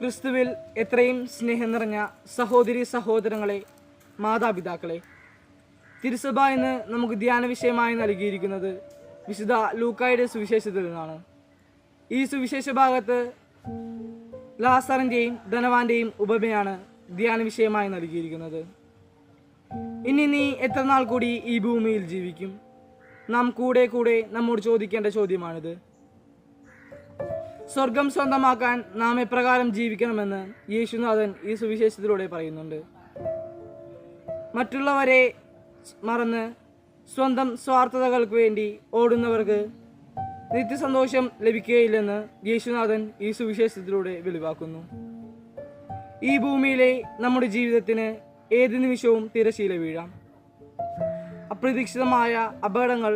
ക്രിസ്തുവിൽ എത്രയും സ്നേഹം നിറഞ്ഞ സഹോദരി സഹോദരങ്ങളെ, മാതാപിതാക്കളെ, തിരുസഭ എന്ന് നമുക്ക് ധ്യാന വിഷയമായി നൽകിയിരിക്കുന്നത് വിശുദ്ധ ലൂക്കായുടെ സുവിശേഷത്തിൽ നിന്നാണ്. ഈ സുവിശേഷ ഭാഗത്ത് ലാസറിൻ്റെയും ധനവാന്റെയും ഉപമയാണ് ധ്യാന വിഷയമായി നൽകിയിരിക്കുന്നത്. ഇനി നീ എത്ര നാൾ കൂടി ഈ ഭൂമിയിൽ ജീവിക്കും? നാം കൂടെ കൂടെ നമ്മോട് ചോദിക്കേണ്ട ചോദ്യമാണിത്. സ്വർഗം സ്വന്തമാക്കാൻ നാം എപ്രകാരം ജീവിക്കണമെന്ന് യേശുനാഥൻ ഈ സുവിശേഷത്തിലൂടെ പറയുന്നുണ്ട്. മറ്റുള്ളവരെ മറന്ന് സ്വന്തം സ്വാർത്ഥതകൾക്ക് വേണ്ടി ഓടുന്നവർക്ക് നിത്യസന്തോഷം ലഭിക്കുകയില്ലെന്ന് യേശുനാഥൻ ഈ സുവിശേഷത്തിലൂടെ വെളിവാക്കുന്നു. ഈ ഭൂമിയിലെ നമ്മുടെ ജീവിതത്തിന് ഏത് നിമിഷവും തിരശീല വീഴാം. അപ്രതീക്ഷിതമായ അപകടങ്ങൾ,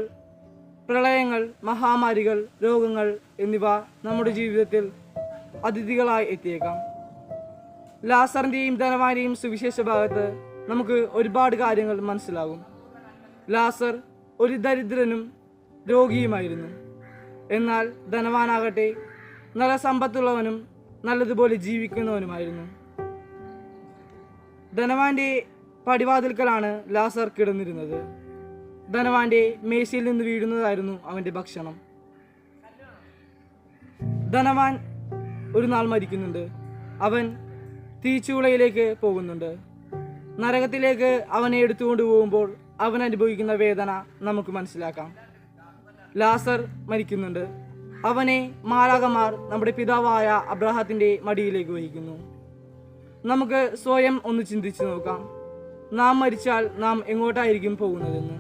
പ്രളയങ്ങൾ, മഹാമാരികൾ, രോഗങ്ങൾ എന്നിവ നമ്മുടെ ജീവിതത്തിൽ അതിഥികളായി എത്തിയേക്കാം. ലാസറിൻ്റെയും ധനവാന്റെയും സുവിശേഷ ഭാഗത്ത് നമുക്ക് ഒരുപാട് കാര്യങ്ങൾ മനസ്സിലാകും. ലാസർ ഒരു ദരിദ്രനും രോഗിയുമായിരുന്നു. എന്നാൽ ധനവാനാകട്ടെ നല്ല സമ്പത്തുള്ളവനും നല്ലതുപോലെ ജീവിക്കുന്നവനുമായിരുന്നു. ധനവാന്റെ പടിവാതിൽക്കലാണ് ലാസർ കിടന്നിരുന്നത്. ധനവാന്റെ മേശയിൽ നിന്ന് വീഴുന്നതായിരുന്നു അവൻ്റെ ഭക്ഷണം. ധനവാൻ ഒരു നാൾ മരിക്കുന്നുണ്ട്. അവൻ തീച്ചൂളയിലേക്ക് പോകുന്നുണ്ട്. നരകത്തിലേക്ക് അവനെ എടുത്തുകൊണ്ട് പോകുമ്പോൾ അവൻ അനുഭവിക്കുന്ന വേദന നമുക്ക് മനസ്സിലാക്കാം. ലാസർ മരിക്കുന്നുണ്ട്. അവനെ മാലാഖമാർ നമ്മുടെ പിതാവായ അബ്രഹാത്തിൻ്റെ മടിയിലേക്ക് വഹിക്കുന്നു. നമുക്ക് സ്വയം ഒന്ന് ചിന്തിച്ചു നോക്കാം, നാം മരിച്ചാൽ നാം എങ്ങോട്ടായിരിക്കും പോകുന്നതെന്ന്.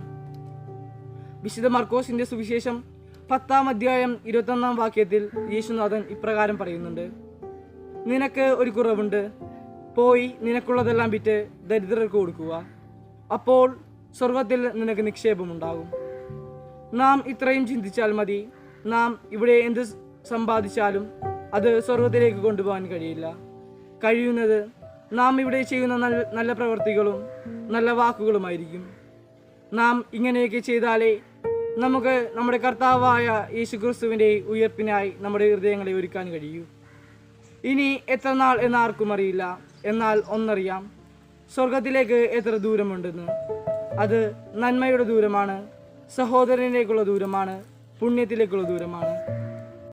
വിശുദ്ധ മർക്കോസിന്റെ സുവിശേഷം 10-ാം അധ്യായം 21-ാം വാക്യത്തിൽ യേശുനാഥൻ ഇപ്രകാരം പറയുന്നുണ്ട്: നിനക്ക് ഒരു കുറവുണ്ട്, പോയി നിനക്കുള്ളതെല്ലാം വിറ്റ് ദരിദ്രർക്ക് കൊടുക്കുക, അപ്പോൾ സ്വർഗത്തിൽ നിനക്ക് നിക്ഷേപമുണ്ടാകും. നാം ഇത്രയും ചിന്തിച്ചാൽ മതി. നാം ഇവിടെ എന്ത് സമ്പാദിച്ചാലും അത് സ്വർഗത്തിലേക്ക് കൊണ്ടുപോകാൻ കഴിയില്ല. കഴിയുന്നത് നാം ഇവിടെ ചെയ്യുന്ന നല്ല പ്രവൃത്തികളും നല്ല വാക്കുകളുമായിരിക്കും. നാം ഇങ്ങനെയൊക്കെ ചെയ്താലേ നമുക്ക് നമ്മുടെ കർത്താവായ യേശുക്രിസ്തുവിൻ്റെ ഉയർപ്പിനായി നമ്മുടെ ഹൃദയങ്ങളെ ഒരുക്കാൻ കഴിയൂ. ഇനി എത്ര നാൾ എന്നാർക്കും അറിയില്ല. എന്നാൽ ഒന്നറിയാം, സ്വർഗത്തിലേക്ക് എത്ര ദൂരമുണ്ടെന്ന്. അത് നന്മയുടെ ദൂരമാണ്, സഹോദരനിലേക്കുള്ള ദൂരമാണ്, പുണ്യത്തിലേക്കുള്ള ദൂരമാണ്.